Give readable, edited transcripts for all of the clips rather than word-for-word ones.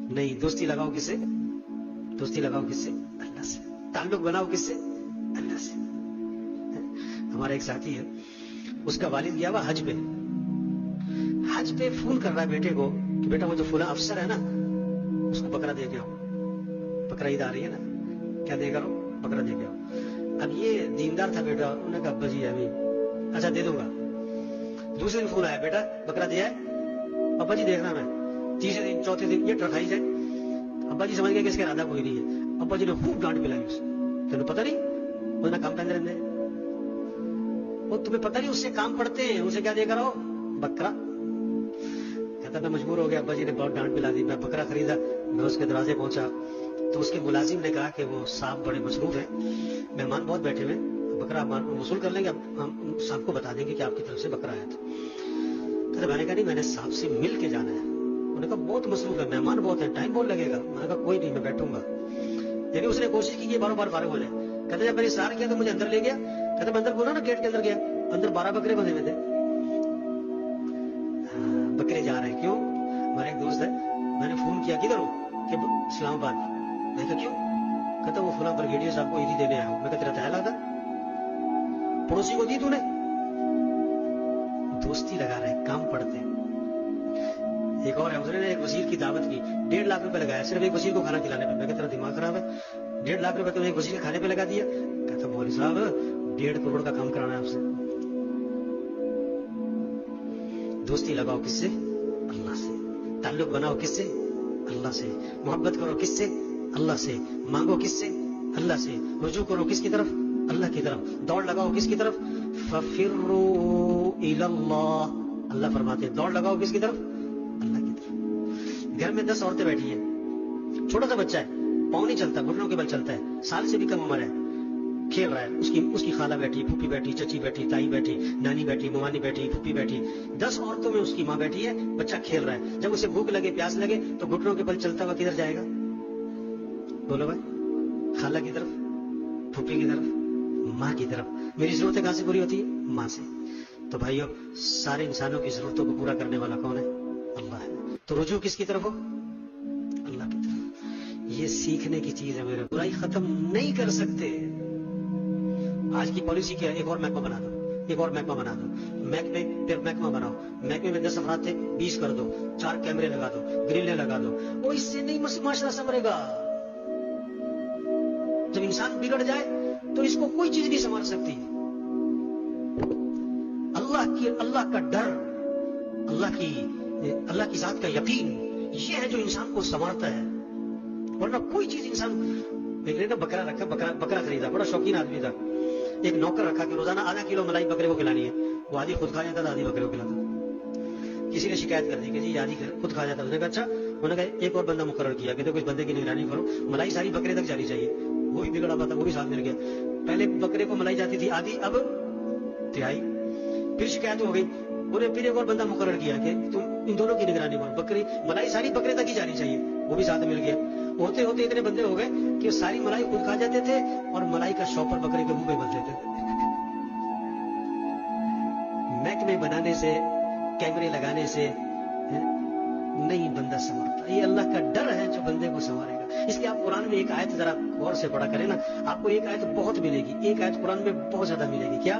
نہیں, دوستی لگاؤ کس سے؟ دوستی لگاؤ کس سے؟ اللہ سے. تعلق بناؤ کس سے؟ اللہ سے. ہمارا ایک ساتھی ہے, اس کا والد گیا ہوا حج پہ. حج پہ فون کر رہا ہے بیٹے کو کہ بیٹا وہ جو فلاں افسر ہے نا اس کو بکرا دے کے آؤ, بکرا عید آ رہی ہے نا, کیا دے کر بکرا دے کے آؤ. اب یہ دیندار تھا بیٹا, انہوں نے کہا ابا جی ابھی اچھا دے دوں گا. دوسرے دن فون آیا, بیٹا بکرا دیا ہے؟ ابا جی دیکھ رہا میں. تیسرے دن چوتھے دن یہ ٹرکھائی جائے. ابا جی سمجھ گئے کہ اس کا ارادہ کوئی نہیں ہے. ابا جی نے خوب ڈانٹ پلائی اسے, تمہیں پتہ نہیں وہ نہ کام پہن رہے, وہ تمہیں پتہ نہیں اس سے کام پڑتے ہیں, اسے کیا دے کر آؤ؟ بکرا. کہتا میں مجبور ہو گیا, ابا جی نے بہت ڈانٹ پلا دی. میں بکرا خریدا, میں اس کے دروازے پہنچا تو اس کے ملازم نے کہا کہ وہ صاحب بڑے مصروف ہیں, مہمان بہت بیٹھے ہوئے, بکرا وصول کر لیں گے, ہم صاحب کو بتا دیں گے کہ آپ کی طرف سے بکرا آیا تھا. کہتا میں نے کہا نہیں, میں نے صاحب سے مل کے جانا ہے. انہوں نے کہا بہت مصروف ہے, مہمان بہت ہیں, ٹائم بہت لگے گا. میں نے کہا کوئی نہیں, میں بیٹھوں گا. یعنی اس نے کوشش کی کہ بار بار فارغ ہو جائے. کہتے جب میں نے اشارہ کیا تو مجھے اندر لے گیا. کہتے میں اندر بولا نا, گیٹ کے اندر گیا, اندر 12 بکرے بندے ہوئے تھے. بکرے جا رہے ہیں. کیوں؟ ہمارا ایک دوست ہے, میں نے فون کیا کدھر ہو کہ اسلام آباد. میں کہا کیوں؟ کہتا وہ فلاں بریگیڈیئر صاحب کو عیدی دینے آیا ہوں. میں کہا تیرا تہلا تھا, پڑوسی کو دی تو نے. دوستی لگا رہے, کام پڑتے. ایک اور ہے, اس نے ایک وزیر کی دعوت کی, 1.5 لاکھ روپے لگایا صرف ایک وزیر کو کھانا کھلانے پہ. میں کہا تیرا دماغ خراب ہے, 1.5 لاکھ روپے تو ایک وزیر کے کھانے پہ لگا دیا. کہتا مولوی صاحب 1.5 کروڑ کا کام کرانا ہے آپ سے. دوستی لگاؤ کس سے؟ اللہ سے. تعلق بناؤ کس سے؟ اللہ سے. محبت کرو کس سے؟ اللہ سے. مانگو کس سے؟ اللہ سے. رجوع کرو کس کی طرف؟ اللہ کی طرف. دوڑ لگاؤ کس کی طرف؟ ففروا الی اللہ. اللہ فرماتے ہیں دوڑ لگاؤ کس کی طرف؟ اللہ کی طرف. گھر میں 10 عورتیں بیٹھی ہیں, چھوٹا سا بچہ ہے, پاؤں نہیں چلتا, گھٹنوں کے بل چلتا ہے, سال سے بھی کم عمر ہے, کھیل رہا ہے. اس کی خالہ بیٹھی, پھوپھی بیٹھی, چچی بیٹھی, تائی بیٹھی, نانی بیٹھی, ممانی بیٹھی, پھوپھی بیٹھی, 10 عورتوں میں اس کی ماں بیٹھی ہے, بچہ کھیل رہا ہے. جب اسے بھوک لگے, پیاس لگے تو گھٹنوں کے بل چلتا ہوا کدھر جائے گا؟ بولو بھائی, خالہ کی طرف, پھوپھی کی طرف, ماں کی طرف. میری ضرورتیں کہاں سے پوری ہوتی ہیں؟ ماں سے. تو بھائیو, سارے انسانوں کی ضرورتوں کو پورا کرنے والا کون ہے؟ اللہ ہے. تو رجوع کس کی طرف ہو؟ اللہ کی طرف. یہ سیکھنے کی چیز ہے میرے. برائی ختم نہیں کر سکتے. آج کی پالیسی کیا ہے؟ ایک اور محکمہ بنا دو, ایک اور محکمہ بنا دو. محکمے پھر محکمہ بناؤ. محکمے میں 10 افراد تھے, 20 کر دو, 4 کیمرے لگا دو, گرلیں لگا دو. وہ اس سے نہیں معاشرہ سنورے گا. جب انسان بگڑ جائے تو اس کو کوئی چیز نہیں سنبھال سکتی. اللہ کا ڈر, اللہ کی ذات کا یقین, یہ ہے جو انسان کو سنوارتا ہے. ورنہ کوئی چیز انسان. ایک نے نا بکرا رکھا, بکرا خریدا, بڑا شوقین آدمی تھا. ایک نوکر رکھا کہ روزانہ آدھا کلو ملائی بکرے کو کھلانی ہے. وہ آدھی خود کھا جاتا تھا, آدھی بکرے کو کھلاتا. کسی نے شکایت کر دی کہ جی آدھی خود کھا جاتا. اس نے کہا اچھا. انہوں نے کہا ایک اور بندہ مقرر کیا کہ کچھ بندے کی نگرانی کرو, ملائی ساری بکرے تک جانی چاہیے. وہ بھی بگڑا ہوا تھا, وہ بھی ساتھ مل گیا. پہلے بکرے کو ملائی جاتی تھی آدھی, اب تہائی. پھر شکایت ہو گئی, انہیں پھر ایک اور بندہ مقرر کیا کہ تم ان دونوں کی نگرانی کرو. بکری ملائی ساری بکرے تک ہی جانی چاہیے, وہ بھی ساتھ مل گیا. ہوتے ہوتے اتنے بندے ہو گئے کہ ساری ملائی خود کھا جاتے تھے اور ملائی کا شاپر بکرے کے منہ میں بن دیتے تھے. محکمے بنانے سے, کیمرے لگانے سے نہیں بندہ سنورتا. یہ اللہ کا ڈر ہے جو بندے کو سنوارے گا. اس لیے آپ قرآن میں ایک آیت ذرا غور سے پڑھا کریں نا, آپ کو ایک آیت بہت ملے گی. ایک آیت قرآن میں بہت زیادہ ملے گی. کیا؟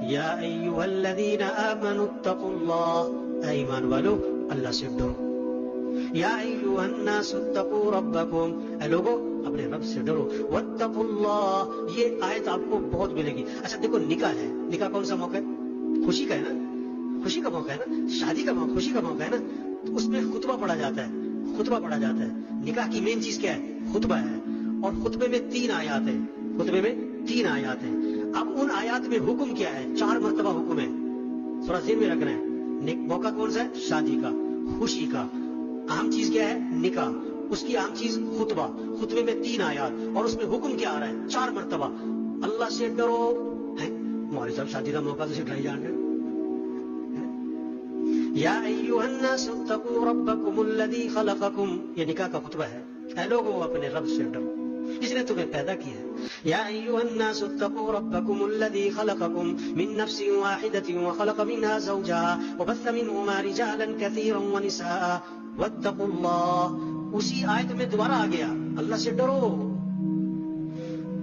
یا ایھا الذین آمنوا اتقوا اللہ. اے ایمان والو, اللہ سے ڈرو. یا ایھا الناس اتقوا ربکم. اے لوگو, اپنے رب سے ڈرو. واتقوا اللہ. یہ آیت آپ کو بہت ملے گی. اچھا دیکھو, نکاح ہے. نکاح کون سا موقع ہے؟ خوشی کا ہے نا, خوشی کا موقع ہے نا. شادی کا موقع, خوشی کا موقع ہے نا. تو اس میں خطبہ پڑھا جاتا ہے, خطبہ پڑھا جاتا ہے. نکاح کی مین چیز کیا ہے؟ خطبہ ہے. اور خطبے میں 3 آیات ہیں. خطبے میں 3 آیات ہیں. اب ان آیات میں حکم کیا ہے؟ 4 مرتبہ حکم ہے. تھوڑا ذہن میں رکھنا ہے. موقع کون سا ہے؟ شادی کا, خوشی کا. اہم چیز کیا ہے؟ نکاح. اس کی اہم چیز خطبہ. خطبے میں 3 آیات, اور اس میں حکم کیا آ رہا ہے؟ 4 مرتبہ. اللہ سے ڈرو. ہمارے صاحب شادی کا موقع تو سکھائی جان رہے. یا ایھا الناس اتقوا ربکم الذی خلقکم. یہ نکاح کا خطبہ ہے. اے لوگو, اپنے رب سے ڈرو جس نے تمہیں پیدا کیا ہے. یا ایھا الناس اتقوا ربکم الذی خلقکم من نفس واحدۃ وخلق منها زوجها وبث منهما رجالا كثيرا ونساء واتقوا الله اسی آیت میں دوبارہ آ گیا اللہ سے ڈرو،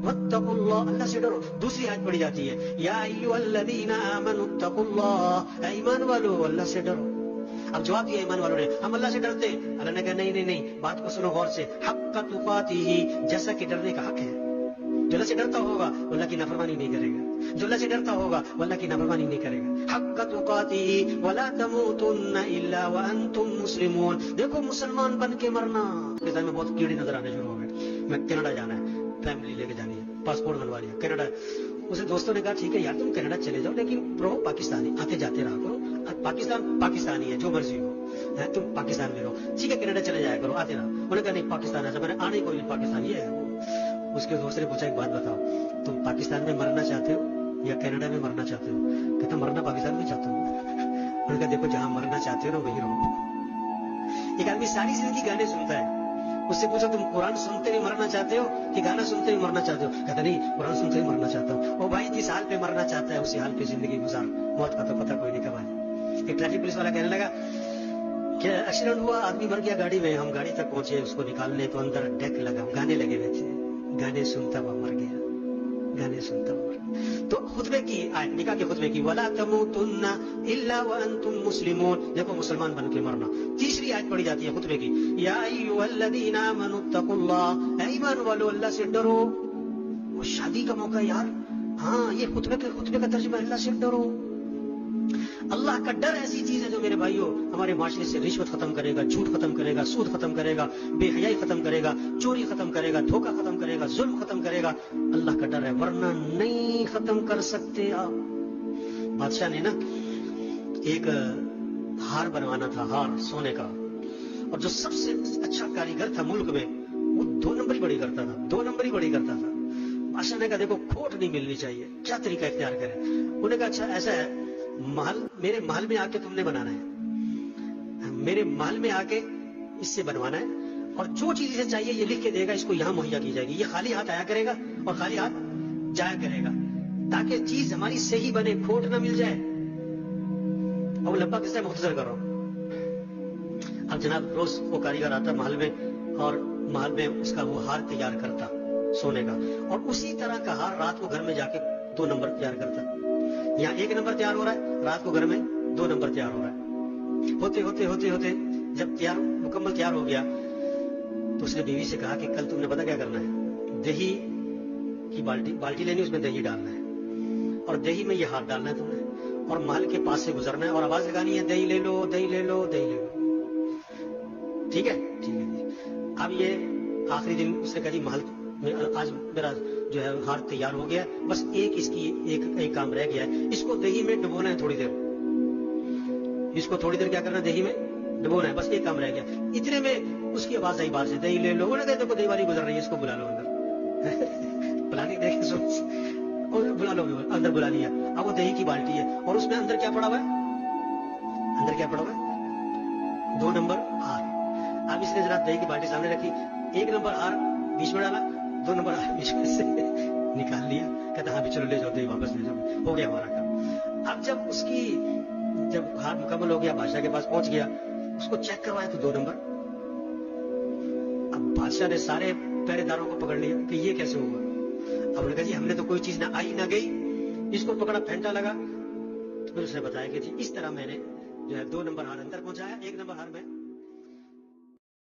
واتقوا اللہ، اللہ سے ڈرو. دوسری آیت پڑھی جاتی ہے یا ایھا الذین آمنوا اتقوا اللہ، اے ایمان والو اللہ سے ڈرو. اب جواب دیا ایمان والوں نے ہم اللہ سے ڈرتے. اللہ نے کہا نہیں نہیں نہیں، بات کو سنو غور سے. حق تقاتہ، جیسا کہ ڈرنے کا حق ہے. جو اللہ سے ڈرتا ہوگا وہ اللہ کی نافرمانی نہیں کرے گا، جو اللہ سے ڈرتا ہوگا وہ اللہ کی نافرمانی نہیں کرے گا. حق تقاتہ ولا تموتن الا وانتم مسلمون. دیکھو مسلمان بن کے مرنا. میں بہت کیڑے نظر آنے شروع ہو گئے. میں کینیڈا جانا ہے، فیملی لے کے جانی ہے، پاسپورٹ بنوا لیا کینیڈا. اسے دوستوں نے کہا ٹھیک ہے یار تم کینیڈا چلے جاؤ لیکن رہو پاکستانی، آتے جاتے رہا کرو. پاکستان پاکستانی ہے، جو مرضی ہو تم پاکستان میں رہو. ٹھیک ہے کینیڈا چلے جایا کرو، آتے رہا. انہوں نے کہا نہیں پاکستان ایسا، میں نے آنے کوئی پاکستان یہ ہے. اس کے دوست نے پوچھا ایک بات بتاؤ تم پاکستان میں مرنا چاہتے ہو یا کینیڈا میں مرنا چاہتے ہو؟ کہتا مرنا پاکستان میں چاہتا ہوں. انہوں نے کہا دیکھو جہاں مرنا چاہتے ہو نا وہی رہو. ایک آدمی ساری زندگی گانے سنتا ہے، اس سے پوچھو تم قرآن سنتے ہوئے مرنا چاہتے ہو کہ گانا سنتے ہوئے مرنا چاہتے ہو؟ کہتا نہیں قرآن سنتے ہوئے مرنا چاہتا ہوں. وہ بھائی جس حال پہ مرنا چاہتا ہے اسی حال پہ زندگی گزار، موت کا تو پتہ کوئی نہیں کب آئے. ایک ٹریفک پولیس والا کہنے لگا کہ ایکسیڈنٹ ہوا، آدمی مر گیا گاڑی میں. ہم گاڑی تک پہنچے، اس کو نکالنے تو اندر ڈیک لگا، گانے لگے ہوئے تھے. گانے سنتا ہوا مر گیا، گانے سنتا ہوا. تو خطبے کی آیت، نکاح کے خطبے کی ولا تموتن الا وانتم مسلمون. دیکھو مسلمان بن کے مرنا. تیسری آیت پڑھی جاتی ہے خطبے کی یا ایھا الذین آمنوا اتقوا اللہ، اے ایمان والو اللہ سے ڈرو. وہ شادی کا موقع یار، ہاں یہ خطبے کا ترجمہ اللہ سے ڈرو. اللہ کا ڈر ایسی چیز ہے جو میرے بھائیوں ہمارے معاشرے سے رشوت ختم کرے گا، جھوٹ ختم کرے گا، سود ختم کرے گا، بے حیائی ختم کرے گا، چوری ختم کرے گا، دھوکہ ختم کرے گا، ظلم ختم کرے گا. اللہ کا ڈر ہے، ورنہ نہیں ختم کر سکتے آپ. بادشاہ نے نا ایک ہار بنوانا تھا، ہار سونے کا، اور جو سب سے اچھا کاریگر تھا ملک میں وہ 2 نمبر ہی بڑی کرتا تھا، 2 نمبر ہی بڑی کرتا تھا. بادشاہ نے کہا دیکھو کھوٹ نہیں ملنی چاہیے، کیا طریقہ اختیار کریں؟ انہوں نے کہا اچھا ایسا ہے محل، میرے محل میں آ کے تم نے بنانا ہے، میرے محل میں آ کے اس سے بنوانا ہے، اور جو چیز اسے چاہیے یہ لکھ کے دے گا، اس کو یہاں مہیا کی جائے گی. یہ خالی ہاتھ آیا کرے گا اور خالی ہاتھ جایا کرے گا تاکہ چیز ہماری صحیح بنے، کھوٹ نہ مل جائے. اور لمبا قصہ مختصر کر رہا ہوں. اب جناب روز وہ کاریگر آتا محل میں اور محل میں اس کا وہ ہار تیار کرتا سونے کا، اور اسی طرح کا ہار رات کو گھر میں جا کے 2 نمبر تیار کرتا. یہاں 1 نمبر تیار ہو رہا ہے، رات کو گھر میں 2 نمبر تیار ہو رہا ہے. ہوتے ہوتے ہوتے ہوتے جب مکمل تیار ہو گیا تو اس نے بیوی سے کہا کہ کل تم نے پتا کیا کرنا ہے، دہی کی بالٹی لینی، اس میں دہی ڈالنا ہے اور دہی میں یہ ہاتھ ڈالنا ہے تم نے، اور محل کے پاس سے گزرنا ہے اور آواز لگانی ہے دہی لے لو دہی لے لو دہی لے لو. ٹھیک ہے ٹھیک ہے جی. اب یہ آخری دن اس نے کہا جی محل آج میرا جو ہے ہار تیار ہو گیا، بس اس کی ایک کام رہ گیا ہے، اس کو دہی میں ڈبونا ہے تھوڑی دیر، اس کو تھوڑی دیر کیا کرنا ہے دہی میں ڈبونا ہے، بس ایک کام رہ گیا. اتنے میں اس کی آواز آئی باہر سے دہی لے لو. انہوں نے کہا دیکھو دہی والی گزر رہی ہے، اس کو بلا لو اندر. بلانی دیکھیں اور بلا لو، اندر بلا لیا. اب وہ دہی کی بالٹی ہے اور اس میں اندر کیا پڑا ہوا ہے، اندر کیا پڑا ہوا ہے 2 نمبر ہار. اب اس نے جناب دہی کی بالٹی سامنے رکھی، 1 نمبر ہار بیچ میں ڈالا، 2 نمبر ہار بیچ میں سے نکال لیا. کہتا ہاں بھی چلو لے جاؤ دہی واپس لے جاؤ، ہو گیا ہمارا کام. اب جب ہار مکمل ہو گیا، بادشاہ کے پاس پہنچ گیا، اس کو چیک کروایا تو 2 نمبر. اب بادشاہ نے سارے پہرے داروں کو پکڑ لیا کہ یہ کیسے ہوا. اب انہوں نے کہا جی ہم نے تو کوئی چیز نہ آئی نہ گئی. اس کو پکڑا، پھینٹا لگا، تو پھر اس نے بتایا کہ جی اس طرح میں نے جو ہے 2 نمبر ہار اندر پہنچایا، 1 نمبر ہار میں